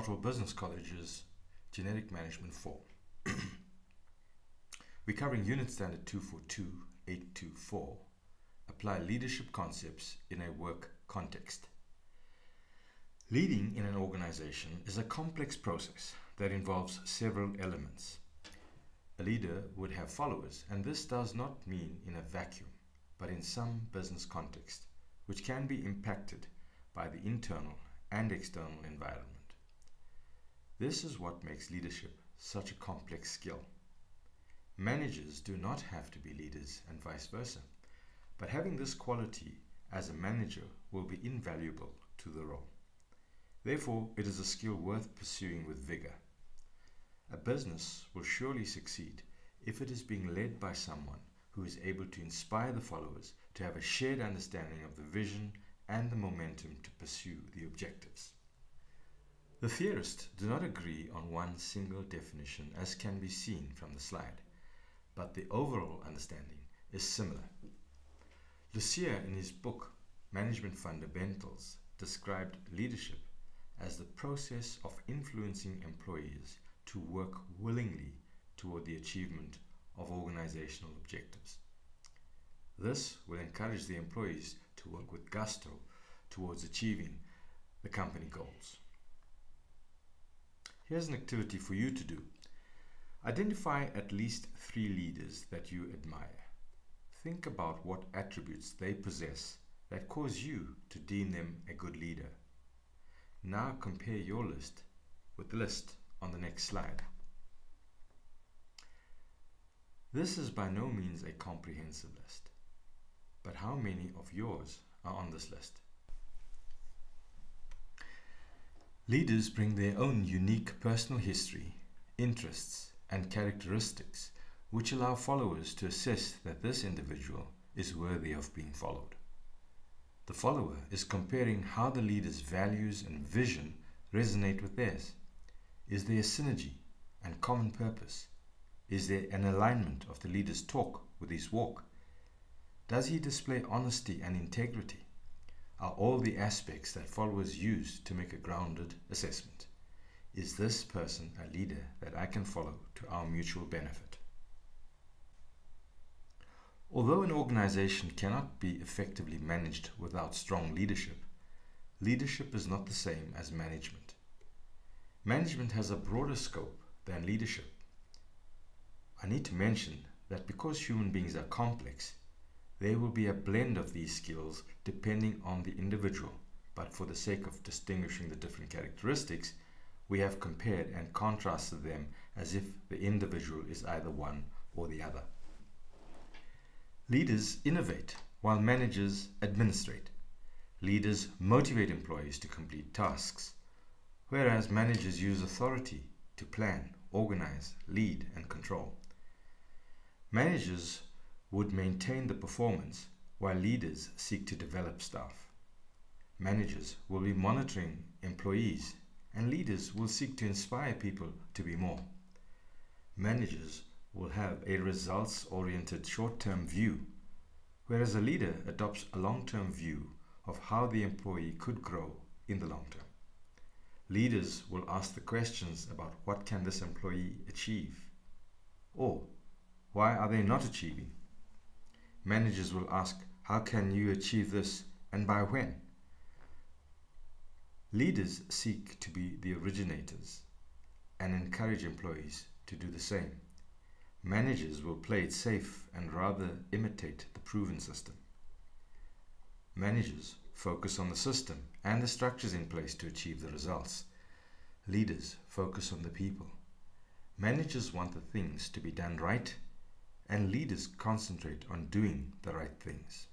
Chartered Business College's Generic Management 4. We're covering Unit Standard 242-824, Apply Leadership Concepts in a Work Context. Leading in an organization is a complex process that involves several elements. A leader would have followers, and this does not mean in a vacuum, but in some business context, which can be impacted by the internal and external environment. This is what makes leadership such a complex skill. Managers do not have to be leaders and vice versa, but having this quality as a manager will be invaluable to the role. Therefore, it is a skill worth pursuing with vigor. A business will surely succeed if it is being led by someone who is able to inspire the followers to have a shared understanding of the vision and the momentum to pursue the objectives. The theorists do not agree on one single definition, as can be seen from the slide, but the overall understanding is similar. Lucia, in his book Management Fundamentals, described leadership as the process of influencing employees to work willingly toward the achievement of organizational objectives. This will encourage the employees to work with gusto towards achieving the company goals. Here's an activity for you to do. Identify at least 3 leaders that you admire. Think about what attributes they possess that cause you to deem them a good leader. Now compare your list with the list on the next slide. This is by no means a comprehensive list, but how many of yours are on this list? Leaders bring their own unique personal history, interests, and characteristics which allow followers to assess that this individual is worthy of being followed. The follower is comparing how the leader's values and vision resonate with theirs. Is there a synergy and common purpose? Is there an alignment of the leader's talk with his walk? Does he display honesty and integrity? Are all the aspects that followers use to make a grounded assessment? Is this person a leader that I can follow to our mutual benefit? Although an organization cannot be effectively managed without strong leadership, leadership is not the same as management. Management has a broader scope than leadership. I need to mention that because human beings are complex, there will be a blend of these skills depending on the individual, but for the sake of distinguishing the different characteristics, we have compared and contrasted them as if the individual is either one or the other. Leaders innovate while managers administrate. Leaders motivate employees to complete tasks, whereas managers use authority to plan, organize, lead, and control. Managers would maintain the performance while leaders seek to develop staff. Managers will be monitoring employees and leaders will seek to inspire people to be more. Managers will have a results-oriented short-term view, whereas a leader adopts a long-term view of how the employee could grow in the long term. Leaders will ask the questions about what can this employee achieve, or why are they not achieving? Managers will ask, how can you achieve this and by when? Leaders seek to be the originators and encourage employees to do the same. Managers will play it safe and rather imitate the proven system. Managers focus on the system and the structures in place to achieve the results. Leaders focus on the people. Managers want the things to be done right, and leaders concentrate on doing the right things.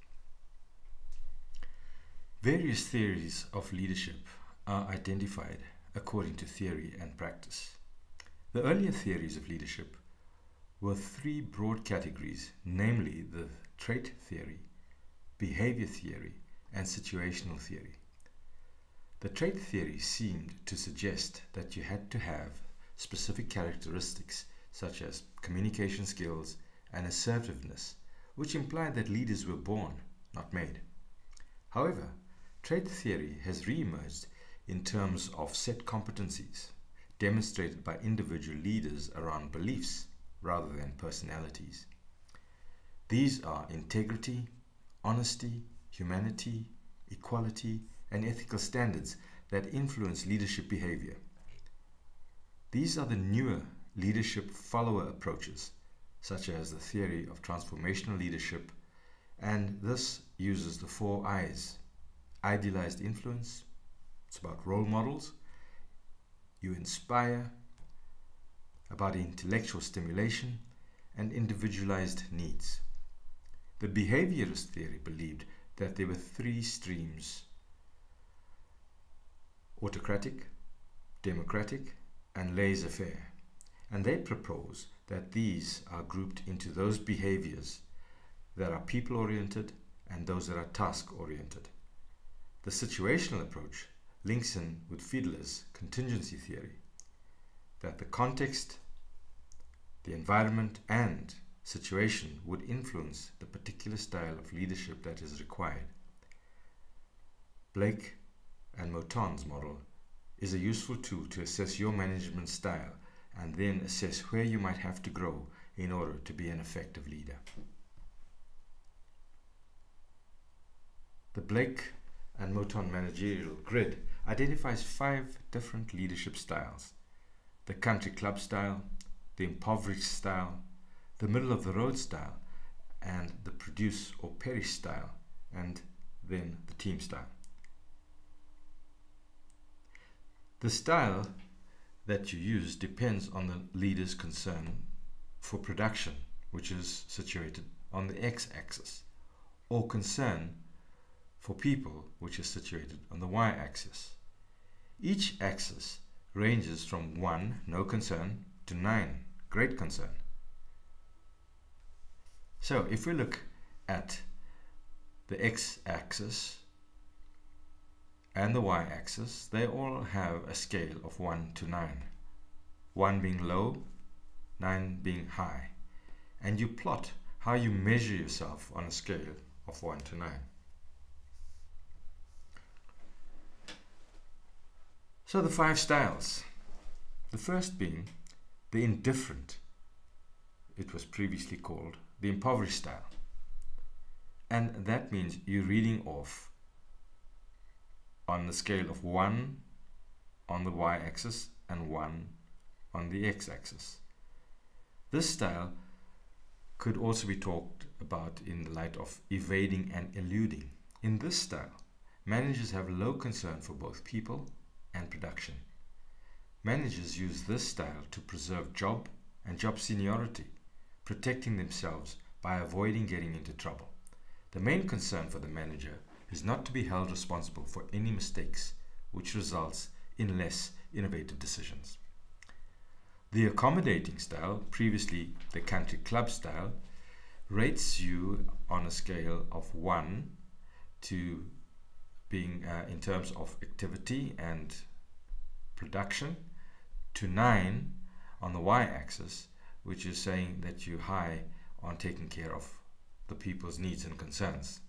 Various theories of leadership are identified according to theory and practice. The earlier theories of leadership were 3 broad categories, namely the trait theory, behavior theory, and situational theory. The trait theory seemed to suggest that you had to have specific characteristics such as communication skills and assertiveness, which implied that leaders were born, not made. However, trait theory has re-emerged in terms of set competencies demonstrated by individual leaders around beliefs rather than personalities. These are integrity, honesty, humanity, equality, and ethical standards that influence leadership behavior. These are the newer leadership follower approaches, such as the theory of transformational leadership, and this uses the 4 I's: idealized influence, it's about role models, you inspire, about intellectual stimulation, and individualized needs. The behaviorist theory believed that there were 3 streams: autocratic, democratic, and laissez-faire, and they propose that these are grouped into those behaviors that are people-oriented and those that are task-oriented. The situational approach links in with Fiedler's contingency theory, that the context, the environment, and situation would influence the particular style of leadership that is required. Blake and Moton's model is a useful tool to assess your management style and then assess where you might have to grow in order to be an effective leader. The Blake and Moton managerial grid identifies 5 different leadership styles: the country club style, the impoverished style, the middle of the road style, and the produce or perish style, and then the team style. The style that you use depends on the leader's concern for production, which is situated on the x-axis, or concern for people, which is situated on the y-axis. Each axis ranges from 1, no concern, to 9, great concern. So if we look at the x-axis and the y-axis, they all have a scale of 1 to 9, 1 being low, 9 being high, and you plot how you measure yourself on a scale of 1 to 9. So the 5 styles, the first being the indifferent, it was previously called the impoverished style, and that means you're reading off on the scale of 1 on the y-axis and 1 on the x-axis. This style could also be talked about in the light of evading and eluding. In this style, managers have low concern for both people and production. Managers use this style to preserve job and job seniority, protecting themselves by avoiding getting into trouble. The main concern for the manager is not to be held responsible for any mistakes, which results in less innovative decisions. The accommodating style, previously the country club style, rates you on a scale of 1 to being in terms of activity and production, to 9 on the y-axis, which is saying that you're high on taking care of the people's needs and concerns.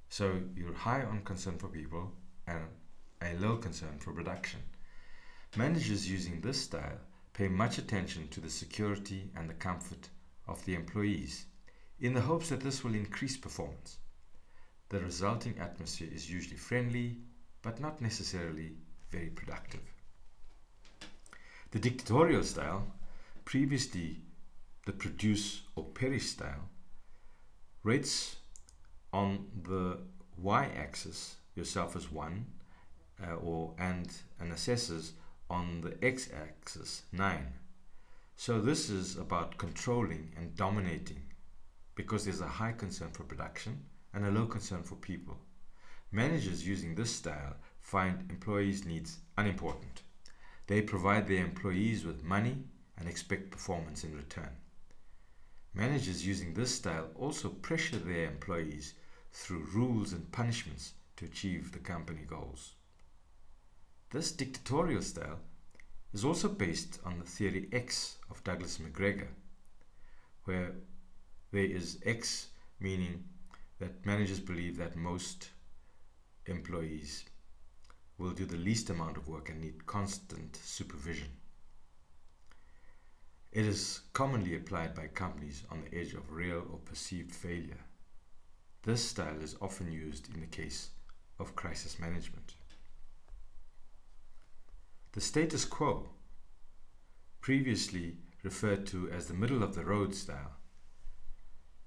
So you're high on concern for people and a low concern for production. Managers using this style pay much attention to the security and the comfort of the employees in the hopes that this will increase performance. The resulting atmosphere is usually friendly, but not necessarily very productive. The dictatorial style, previously the produce or perish style, rates on the y-axis yourself as 1 and assesses on the x-axis 9. So this is about controlling and dominating because there's a high concern for production and a low concern for people. Managers using this style find employees' needs unimportant. They provide their employees with money and expect performance in return. Managers using this style also pressure their employees through rules and punishments to achieve the company goals. This dictatorial style is also based on the theory X of Douglas McGregor, where there is X meaning that managers believe that most employees will do the least amount of work and need constant supervision. It is commonly applied by companies on the edge of real or perceived failure. This style is often used in the case of crisis management. The status quo, previously referred to as the middle of the road style,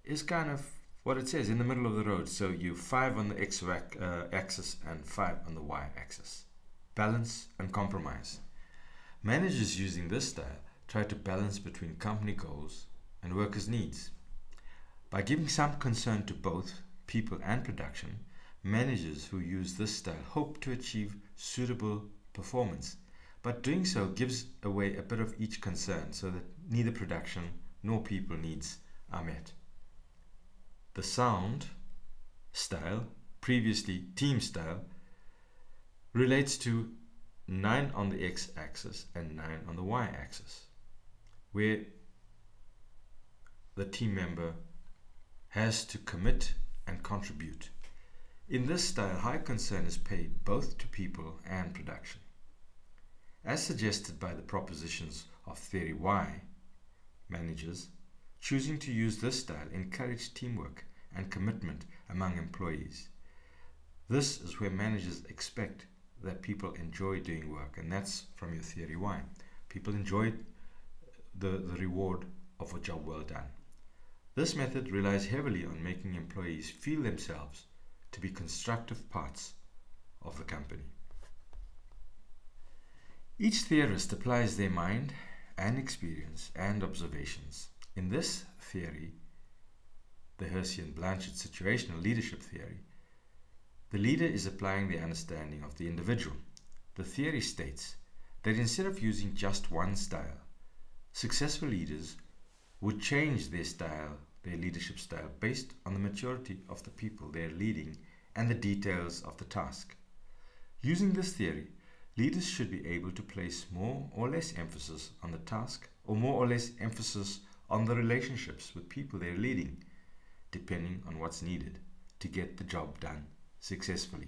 is kind of what it says, in the middle of the road. So you 5 on the X axis and 5 on the Y axis. Balance and compromise. Managers using this style try to balance between company goals and workers' needs. By giving some concern to both people and production, managers who use this style hope to achieve suitable performance, but doing so gives away a bit of each concern so that neither production nor people needs are met. The sound style, previously team style, relates to 9 on the X-axis and 9 on the Y-axis, where the team member has to commit and contribute. In this style, high concern is paid both to people and production. As suggested by the propositions of Theory Y, managers choosing to use this style encourage teamwork and commitment among employees. This is where managers expect that people enjoy doing work, and that's from your Theory Y. People enjoy the reward of a job well done. This method relies heavily on making employees feel themselves to be constructive parts of the company. Each theorist applies their mind and experience and observations. In this theory, the Hersey and Blanchard situational leadership theory, the leader is applying their understanding of the individual. The theory states that instead of using just one style, successful leaders would change their style, their leadership style, based on the maturity of the people they're leading and the details of the task. Using this theory, leaders should be able to place more or less emphasis on the task, or more or less emphasis on the relationships with people they're leading, depending on what's needed to get the job done successfully.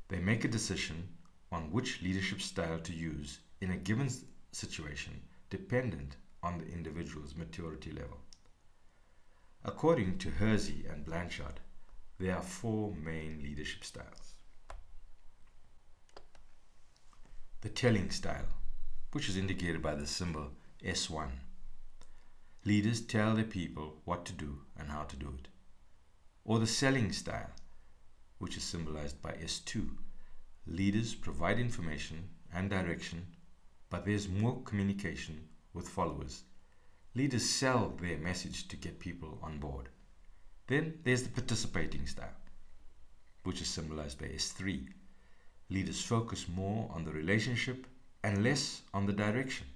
They make a decision on which leadership style to use in a given situation, dependent on the individual's maturity level. According to Hersey and Blanchard, there are 4 main leadership styles. The telling style, which is indicated by the symbol S1. Leaders tell their people what to do and how to do it. Or the selling style, which is symbolized by S2. Leaders provide information and direction, but there's more communication with followers. Leaders sell their message to get people on board. Then there's the participating style, which is symbolized by S3. Leaders focus more on the relationship and less on the direction.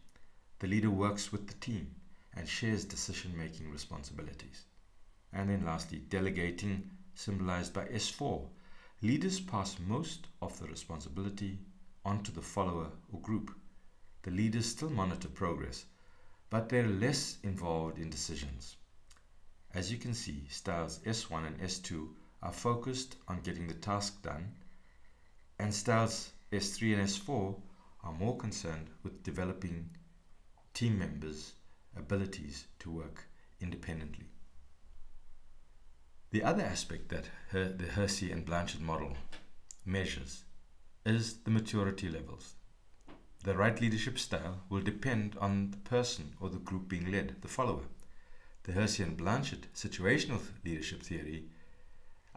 The leader works with the team and shares decision-making responsibilities. And then lastly, delegating, symbolized by S4. Leaders pass most of the responsibility onto the follower or group. The leaders still monitor progress, but they're less involved in decisions. As you can see, styles S1 and S2 are focused on getting the task done, and styles S3 and S4 are more concerned with developing team members' abilities to work independently. The other aspect that the Hersey and Blanchard model measures is the maturity levels. The right leadership style will depend on the person or the group being led, the follower. The Hersey and Blanchard situational leadership theory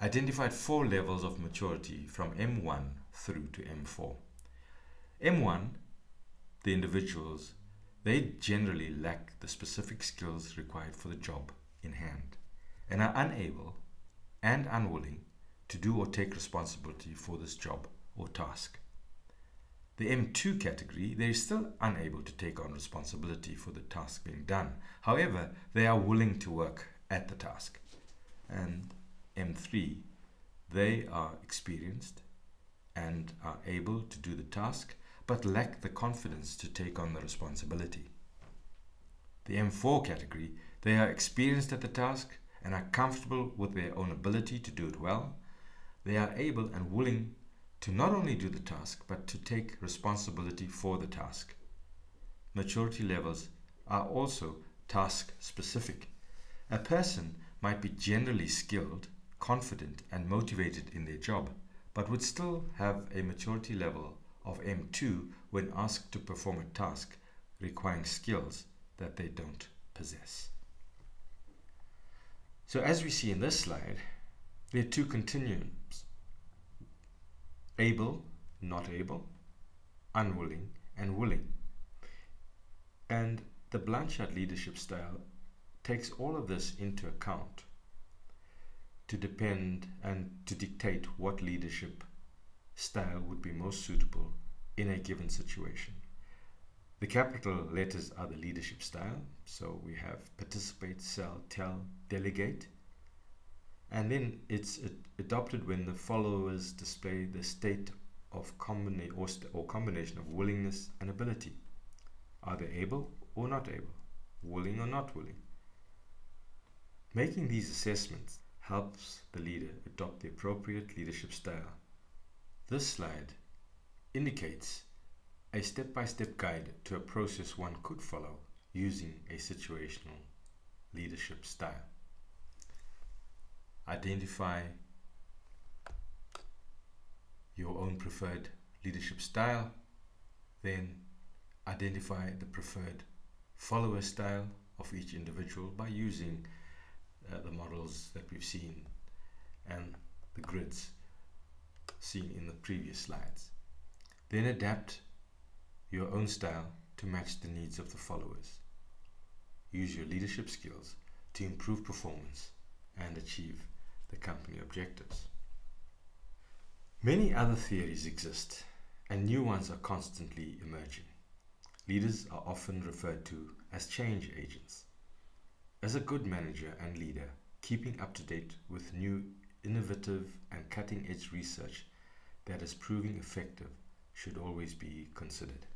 identified 4 levels of maturity from M1 through to M4. M1, the individuals, they generally lack the specific skills required for the job in hand and are unable and unwilling to do or take responsibility for this job or task. The M2 category, they are still unable to take on responsibility for the task being done. However, they are willing to work at the task. And M3, they are experienced and are able to do the task, but lack the confidence to take on the responsibility. The M4 category, they are experienced at the task and are comfortable with their own ability to do it well. They are able and willing to not only do the task, but to take responsibility for the task. Maturity levels are also task specific. A person might be generally skilled, confident, and motivated in their job, but would still have a maturity level of M2 when asked to perform a task requiring skills that they don't possess. So as we see in this slide, there are two continuums: able, not able, unwilling, and willing. And the Blanchard leadership style takes all of this into account to depend and to dictate what leadership style would be most suitable in a given situation. The capital letters are the leadership style, so we have participate, sell, tell, delegate, and then it's adopted when the followers display the state of combination of willingness and ability. Are they able or not able? Willing or not willing? Making these assessments helps the leader adopt the appropriate leadership style. This slide indicates a step-by-step guide to a process one could follow using a situational leadership style. Identify your own preferred leadership style, then identify the preferred follower style of each individual by using the models that we've seen and the grids seen in the previous slides. Then adapt your own style to match the needs of the followers. Use your leadership skills to improve performance and achieve the company objectives. Many other theories exist, and new ones are constantly emerging. Leaders are often referred to as change agents. As a good manager and leader, keeping up to date with new, innovative, and cutting-edge research that is proving effective should always be considered.